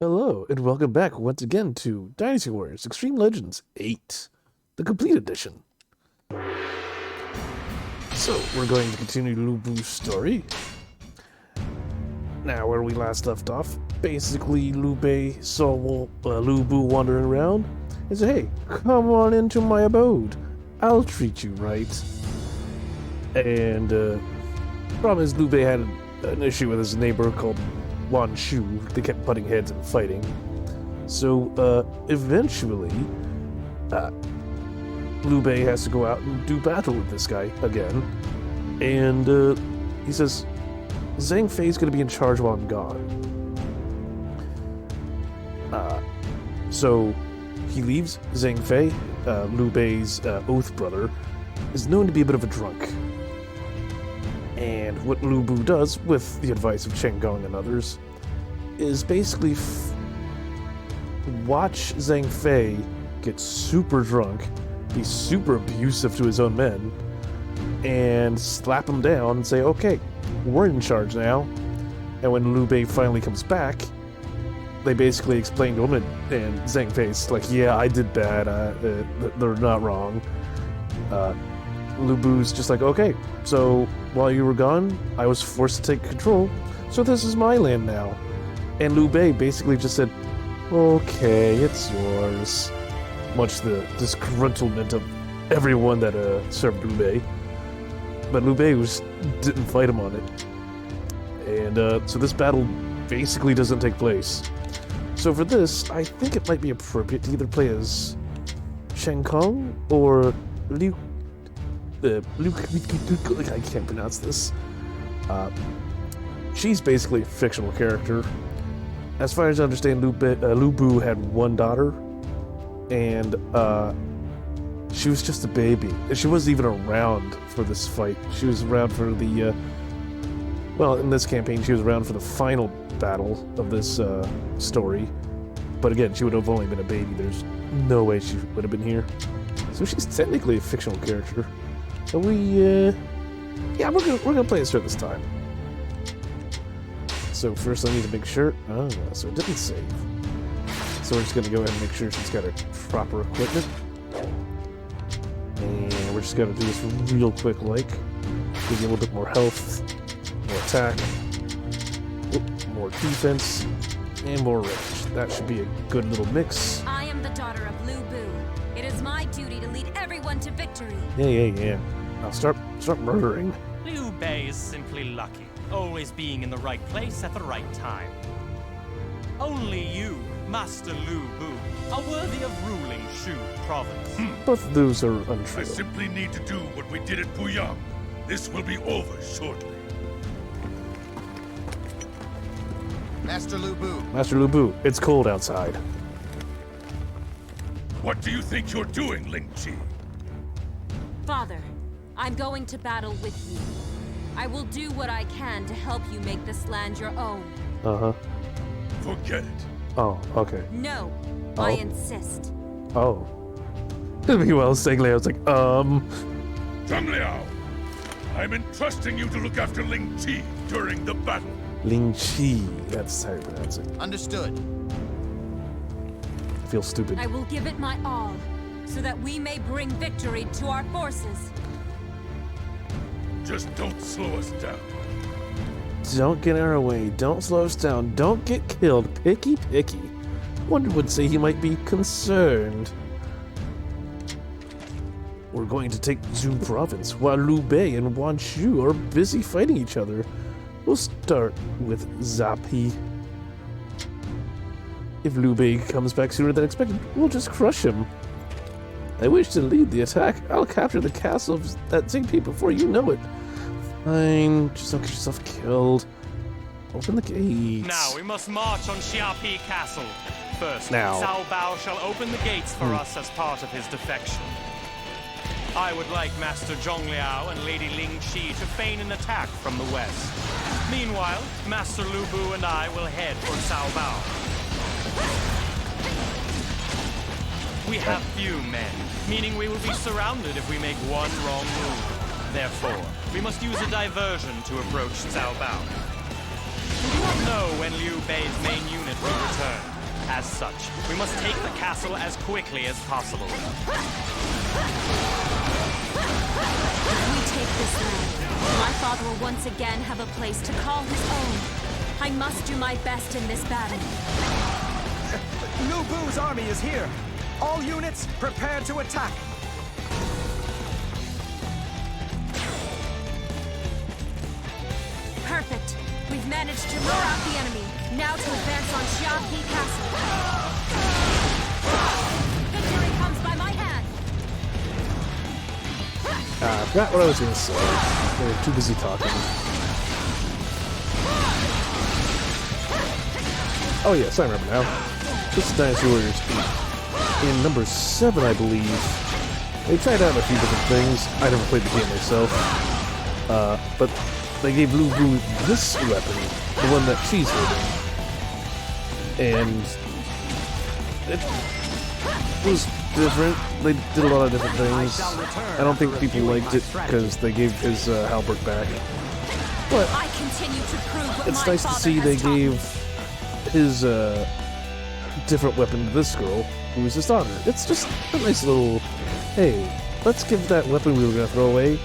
Hello, and welcome back once again to Dynasty Warriors Extreme Legends 8, the complete edition. So, we're going to continue Lu Bu's story. Now, where we last left off, basically Lu Bu saw Lu Bu wandering around and said, "Hey, come on into my abode. I'll treat you right." And, problem is Lu Bu had an issue with his neighbor called Wan Shu. They kept butting heads and fighting. So, eventually, Liu Bei has to go out and do battle with this guy again. And, he says, Zhang Fei's gonna be in charge while I'm gone. So, he leaves Zhang Fei. Liu Bei's oath brother is known to be a bit of a drunk. And what Lu Bu does, with the advice of Chen Gong and others, is basically watch Zhang Fei get super drunk, be super abusive to his own men, and slap him down and say, "Okay, we're in charge now." And when Liu Bei finally comes back, they basically explain to him, and Zhang Fei's like, "Yeah, I did bad, they're not wrong." Lu Bu's just like, "Okay, so while you were gone, I was forced to take control, so this is my land now." And Liu Bei basically just said, "Okay, it's yours." Much to the disgruntlement of everyone that served Liu Bei. But Liu Bei didn't fight him on it. And so this battle basically doesn't take place. So for this, I think it might be appropriate to either play as Shen Kong or Liu... I can't pronounce this. She's basically a fictional character. As far as I understand, Lu Bu had one daughter, and she was just a baby. She wasn't even around for this fight. She was around for the, well, in this campaign, she was around for the final battle of this story. But again, she would have only been a baby. There's no way she would have been here. So she's technically a fictional character. So yeah, we're gonna play as her this time. So first I need to make sure, so it didn't save. So we're just gonna go ahead and make sure she's got her proper equipment. And we're just gonna do this real quick, like, give you a little bit more health, more attack, more defense, and more range. That should be a good little mix. I am the daughter of Lu Bu. It is my duty to lead everyone to victory. Yeah. Now start murdering. Liu Bei is simply lucky, always being in the right place at the right time. Only you, Master Lu Bu, are worthy of ruling Shu province. Both of those are untrue. I simply need to do what we did at Puyang. This will be over shortly. Master Lu Bu. Master Lu Bu, it's cold outside. What do you think you're doing, Ling Chi? Father, I'm going to battle with you. I will do what I can to help you make this land your own. Uh-huh. Forget it. Oh, okay. No, Oh. I insist. Oh. Meanwhile, Zhang Liao was like, Zhang Liao, I'm entrusting you to look after Ling Chi during the battle. Ling Chi. That's how you pronounce it. Understood. I feel stupid. I will give it my all, so that we may bring victory to our forces. Just don't slow us down. Don't get in our way. Don't slow us down. Don't get killed. Picky. One would say he might be concerned. We're going to take Zhu province while Liu Bei and Wan Shu are busy fighting each other. We'll start with Zapi. If Liu Bei comes back sooner than expected, we'll just crush him. I wish to lead the attack. I'll capture the castle of that Zingpi before you know it. Fine, just don't get yourself killed. Open the gates. Now we must march on Xiapi Castle. First, Now. Cao Bao shall open the gates for us as part of his defection. I would like Master Zhong Liao and Lady Ling Chi to feign an attack from the west. Meanwhile, Master Lu Bu and I will head for Cao Bao. We have few men, meaning we will be surrounded if we make one wrong move. Therefore, we must use a diversion to approach Cao Bao. We do not know when Liu Bei's main unit will return. As such, we must take the castle as quickly as possible. If we take this land, my father will once again have a place to call his own. I must do my best in this battle. Lu Bu's army is here. All units, prepare to attack. Perfect. We've managed to lure out the enemy. Now to advance on Xiapi Castle. Victory comes by my hand. I forgot what I was gonna say. They were too busy talking. Oh yes, I remember now. This is Dynasty Warriors 8. In number 7, I believe, they tried out a few different things. I never played the game myself. But they gave Lu Bu this weapon, the one that she's holding. And it was different. They did a lot of different things. I don't think people liked it because they gave his halberd back. But I continue to prove what it's my nice to father see has they taught me. gave his different weapon to this girl, who is his daughter. It's just a nice little, hey, let's give that weapon we were gonna throw away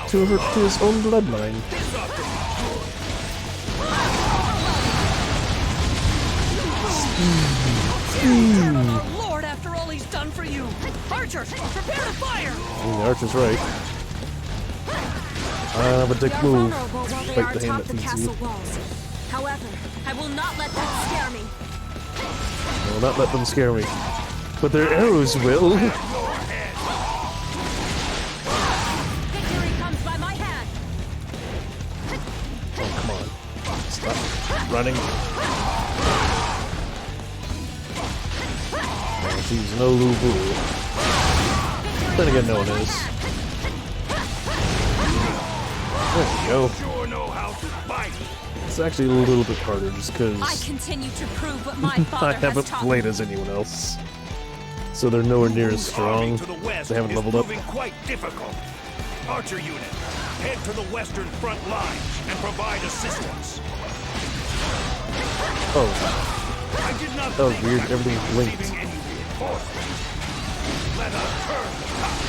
to his own bloodline. Oh, Lord, after all he's done for you. Archers, prepare to fire. The archer's right. But dick They're move. vulnerable while they Bite are the hand atop that the feeds castle you. walls. However, I will not let that scare me. I will not let them scare me. But their arrows will. Victory comes by my hand. Oh, come on. Stop running. Oh, she's no Lu Bu. Then again, no one is. There we go. Sure know how to fight. It's actually a little bit harder just I because continue to prove what my father I has haven't taught played me. as anyone else. So they're nowhere near as strong. To the west They haven't is leveled up. proving quite difficult. Archer unit, head to the western front line and provide assistance. Oh, I did not that was think weird. that Everything we were blinked. receiving any reinforcements. Let us turn the tide.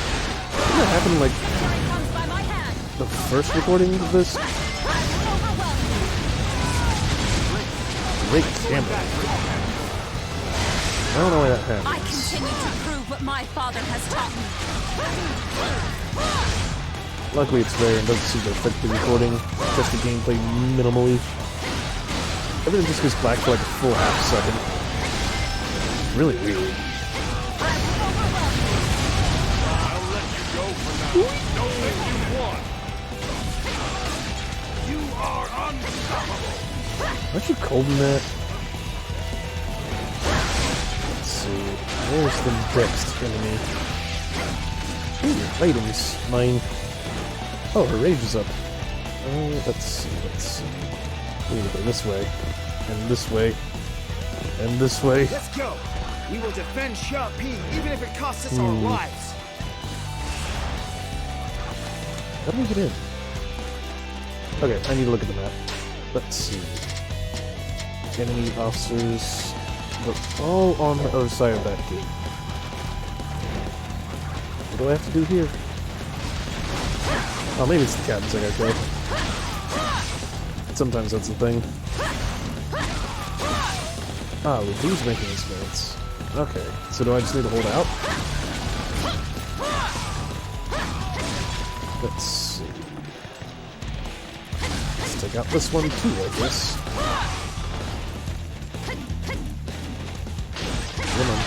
didn't that happen like Victory comes by my hand. the first recording of this? Great camera. I don't know why that I happens. continue to prove what my father has taught me. Luckily it's rare and doesn't seem to affect the recording, just the gameplay minimally. Everything just goes black for like a full half second. Really weird. I'll let you go for now. Don't think you won. You are unstoppable. Aren't you cold in that? Let's see. Where's the next enemy? Ooh, items. Mine. Oh, her rage is up. Let's see. We need to go this way. And this way. And this way. Let's go. We will defend Xiapi, even if it costs us our lives. How do we get in? Okay, I need to look at the map. Let's see. Enemy officers. They're all on the other side of that gate. What do I have to do here? Oh, maybe it's the captains I gotta kill. Sometimes that's the thing. Ah, Lubu's making his advance. Okay, so do I just need to hold out? Let's see. Let's take out this one too, I guess. Come on.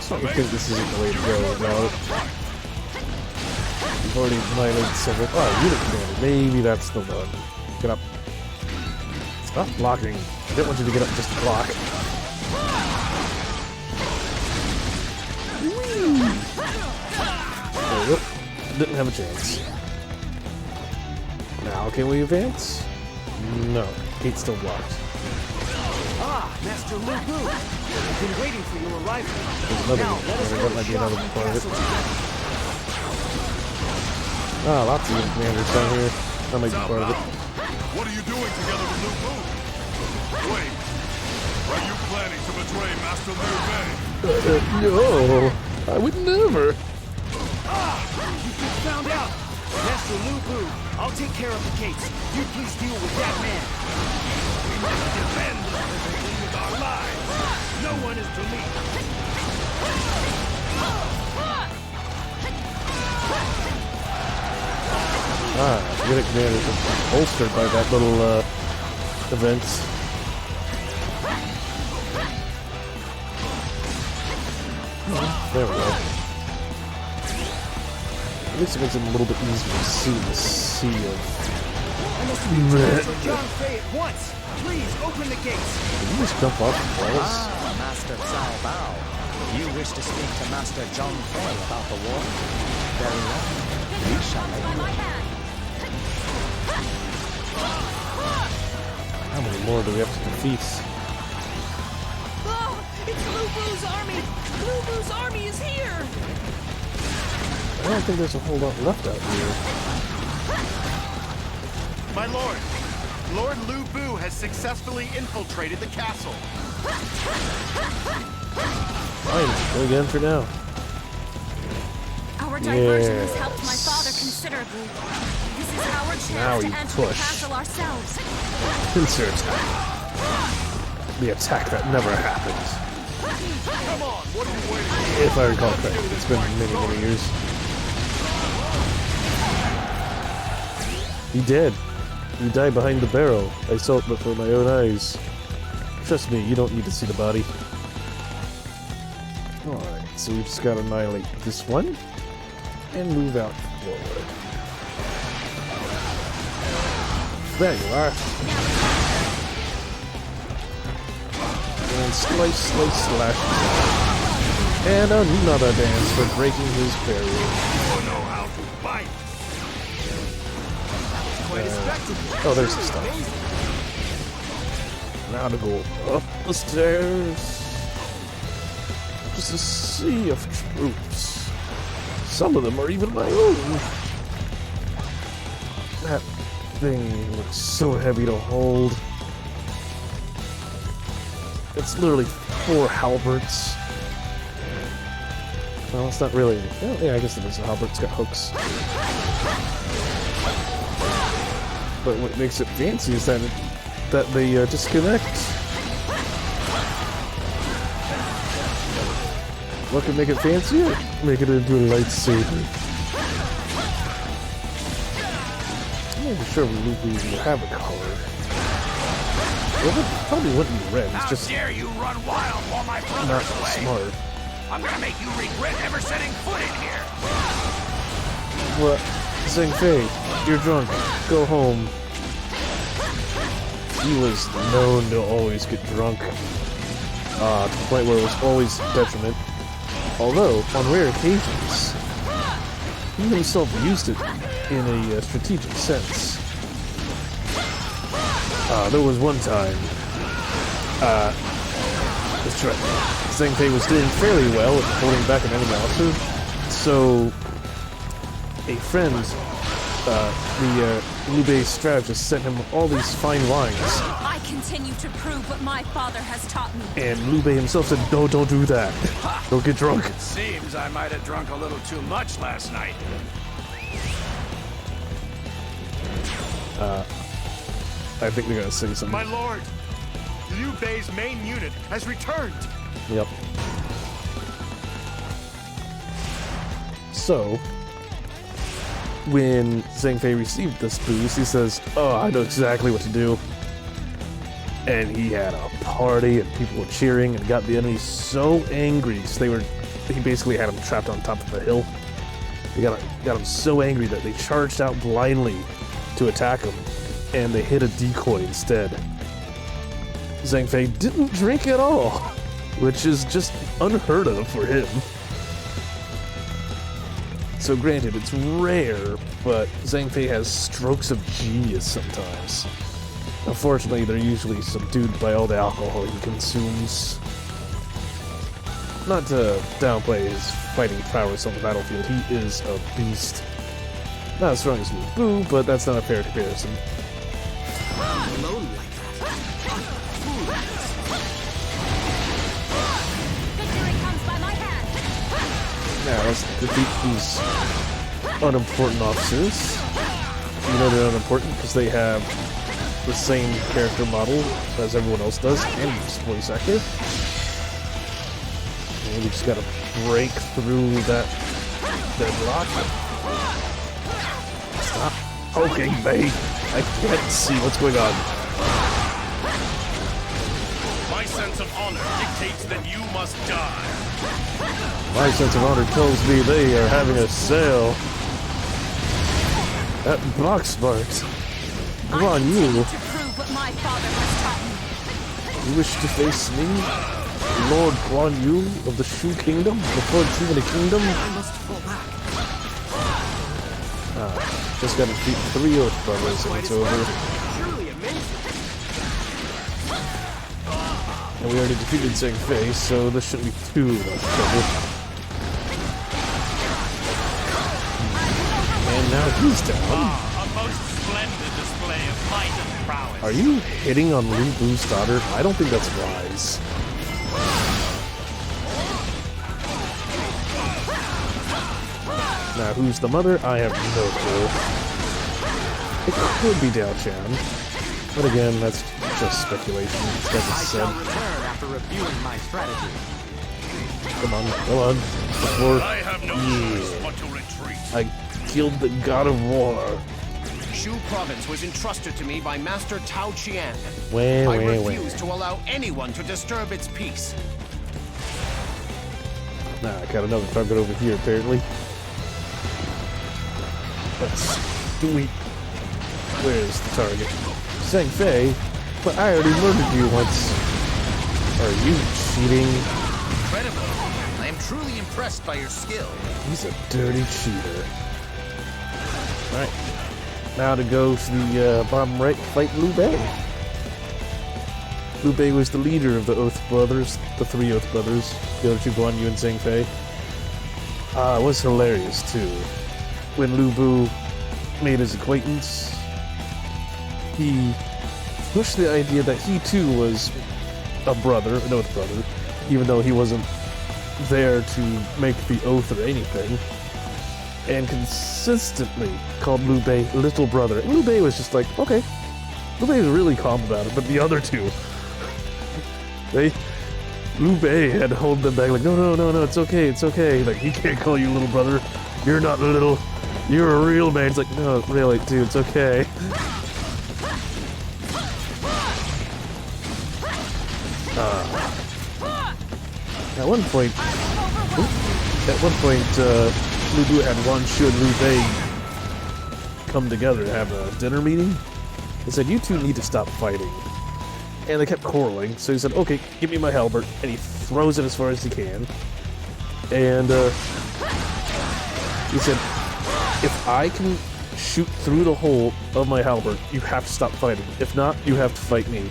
So I think this isn't the way to go about it. We've already ignited several. Oh, unit commander. Maybe that's the one. Get up. Stop blocking. I didn't want you to get up just to block. There we go. Didn't have a chance. Now can we advance? No. Gate's still blocked. Ah, Master Lu Bu. I've been waiting for your arrival. There's another Now, one. let us There go to might be another Xiapi part of it. Castle together. Ah, lots of unit commanders down here. That might be part of it. What are you doing together with Lu Bu? Wait, are you planning to betray Master Liu Bei? No, I would never. You've been found out! Master Lu Bu, I'll take care of the gates. You please deal with that man. We must defend the living with our lives. No one is to lead. Unit Commander is bolstered by that little event. There we go. At least it makes it a little bit easier to see the sea of. I must speak to Master Zhang Fei at once. Please open the gates. Did you just jump off the walls? Master Cao Bao. You wish to speak to Master Zhang Fei about the war? Very well. We shall make By my hand. How many more do we have to defeat? Oh, it's Lu Bu's army. Lu Bu's army is here. I don't think there's a whole lot left out here. My lord, Lord Lu Bu has successfully infiltrated the castle. Fine, go again for now. Our diversion has helped my father considerably. This is our Now chance to you enter the push. castle ourselves. Insert attack. The attack that never happened. Come on, what are you waiting for? If I recall correctly, it's been many, many years. He did. He died behind the barrel. I saw it before my own eyes. Trust me, you don't need to see the body. Alright, so we've just got to annihilate this one and move out forward. There you are. And slice, slice, slash. And another dance for breaking his barrier. You know how to fight. Oh, there's the stuff. Now to go up the stairs. Just a sea of troops. Some of them are even my own. That thing looks so heavy to hold. It's literally 4 halberds. Well, it's not really. Oh, yeah, I guess it is a halberd. It's got hooks. But what makes it fancy is that they disconnect. What could make it fancier? Make it into a lightsaber. I'm not sure Lu Bu will have a color. Well, it probably wouldn't be red. It's just dare you run wild while my not brother's away? smart. I'm gonna make you regret ever setting foot in here. What? Zhang Fei, you're drunk. Go home. He was known to always get drunk. To the point where it was always detriment. Although, on rare occasions, he himself used it in a strategic sense. There was one time, that's right, Zhang Fei was doing fairly well at holding back an enemy officer, so a friend, the Liu Bei strategist, sent him all these fine wines. I continue to prove what my father has taught me. And Liu Bei himself said, no, don't do that. Don't get drunk. Seems I might have drunk a little too much last night. I think they're gonna say something. My lord, Liu Bei's main unit has returned. Yep. So, when Zhang Fei received this boost, he says, oh, I know exactly what to do. And he had a party, and people were cheering, and got the enemy so angry, because he basically had them trapped on top of the hill. He got them so angry that they charged out blindly to attack him, and they hit a decoy instead. Zhang Fei didn't drink at all, which is just unheard of for him. So granted, it's rare, but Zhang Fei has strokes of genius sometimes. Unfortunately, they're usually subdued by all the alcohol he consumes. Not to downplay his fighting prowess on the battlefield, he is a beast. Not as strong as Lu Bu, but that's not a fair comparison. just defeat these unimportant officers. You know they're unimportant because they have the same character model as everyone else does, and voice actor. And we just gotta break through that deadlock. Stop poking me! I can't see what's going on. My sense of honor dictates that you must die. My sense of honor tells me they are having a sale at Boxmart. Come on, you. To prove what my father has taught me. You wish to face me, Lord Guan Yu of the Shu Kingdom, the third king of the kingdom? I must fall back. Just gotta defeat 3 Oath Brothers and it's over. Truly amazing. And we already defeated Zhang Fei, so this shouldn't be too much trouble. And now he's down. A most splendid display of might and prowess. Are you hitting on Lu Bu's daughter? I don't think that's wise. Now, who's the mother? I have no clue. It could be Dao Chan. But again, that's just speculation. It's I just shall said. return after reviewing my strategy. Come on. Before I have no choice but to retreat. I killed the god of war. Shu province was entrusted to me by Master Tao Qian. Wait. I refuse to allow anyone to disturb its peace. Nah, I got another target over here, apparently. Let's do it. Where's the target? Zhang Fei? But I already murdered you once. Are you cheating? Incredible. I am truly impressed by your skill. He's a dirty cheater. Alright. Now to go to the bottom right, fight Liu Bei. Liu Bei was the leader of the Oath Brothers, the 3 Oath Brothers, the other 2 Guan Yu and Zhang Fei. It was hilarious too. When Lu Bu made his acquaintance, he pushed the idea that he too was a brother, an Oath Brother, even though he wasn't there to make the oath or anything, and consistently called Liu Bei little brother. And Liu Bei was just like, okay. Liu Bei was really calm about it, but the other 2, Liu Bei had to hold them back like, no, it's okay. Like, he can't call you little brother. You're not little. You're a real man. It's like, no, really, dude, it's okay. At one point, Lu Bu had Wan Shu and Liu Bei come together to have a dinner meeting. They said, you 2 need to stop fighting. And they kept quarreling, so he said, okay, give me my halberd, and he throws it as far as he can. And he said, if I can shoot through the hole of my halberd, you have to stop fighting. If not, you have to fight me.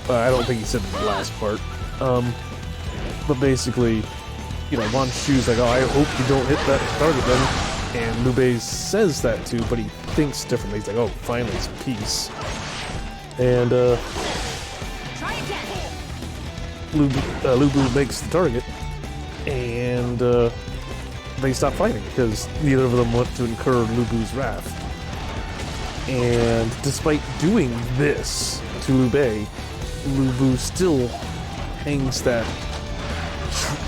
I don't think he said the last part. But basically, you know, Wan Shu's like, oh, I hope you don't hit that target then. And Liu Bei says that too, but he thinks differently. He's like, oh, finally some peace. And Try again. Lu Bu makes the target, and they stop fighting because neither of them want to incur Lu Bu's wrath. And despite doing this to Liu Bei, Lu Bu still hangs that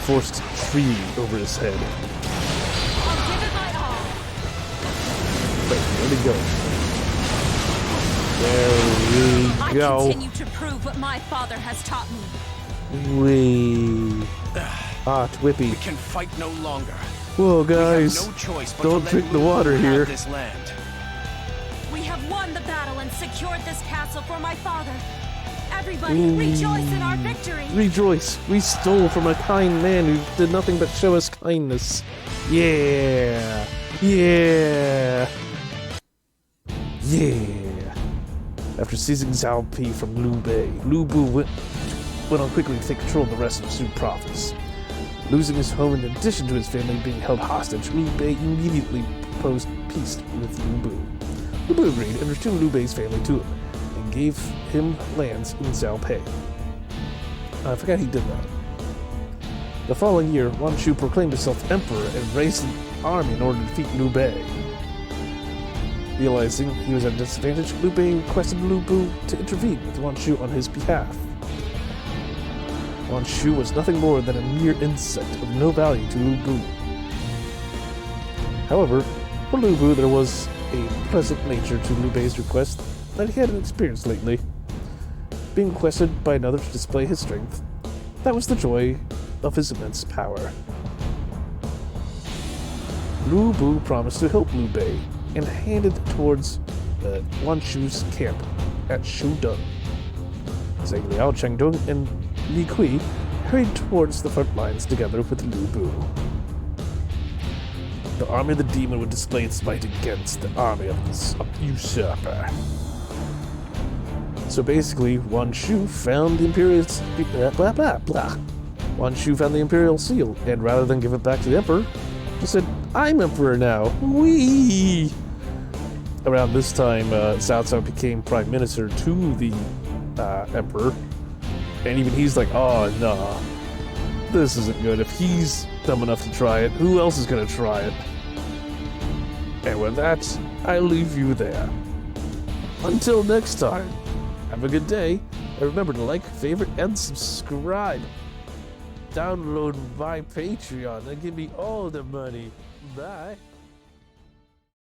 forced tree over his head. I'll give it my all. Wait, where'd it go? There I we go. continue to prove what my father has taught me. Wee. Whippy. Can fight no longer. Whoa, We guys. have no choice but Don't to drink let the Lu Bu water have here. this land. We have won the battle and secured this castle for my father. Everybody, rejoice in our victory. Rejoice. We stole from a kind man who did nothing but show us kindness. Yeah. Yeah. Yeah. After seizing Zhao Pi from Liu Bei, Lu Bu went on quickly to take control of the rest of Shu province. Losing his home in addition to his family being held hostage, Liu Bei immediately proposed peace with Lu Bu. Lu Bu agreed and returned Liu Bei's family to him, and gave him lands in Zhao Pei. I forgot he did that. The following year, Wan Shu proclaimed himself emperor and raised an army in order to defeat Liu Bei. Realizing he was at a disadvantage, Liu Bei requested Lu Bu to intervene with Wan Shu on his behalf. Wan Shu was nothing more than a mere insect of no value to Lu Bu. However, for Lu Bu there was a pleasant nature to Liu Bei's request that he hadn't experienced lately. Being requested by another to display his strength, that was the joy of his immense power. Lu Bu promised to help Liu Bei and headed towards Wan Shu's camp at Shudong. Zhang Liao, Chengdong, and Li Kui hurried towards the front lines together with Lu Bu. The army of the demon would display its might against the army of the usurper. So basically, Wan Shu found the Imperial Wan Shu found the Imperial seal, and rather than give it back to the Emperor, he said, "I'm Emperor now." Whee! Around this time, Cao Cao became Prime Minister to the Emperor, and even he's like, "Oh, nah, this isn't good. If he's dumb enough to try it, who else is gonna try it?" And with that, I leave you there. Until next time, have a good day, and remember to like, favorite, and subscribe. Download my Patreon and give me all the money. Bye.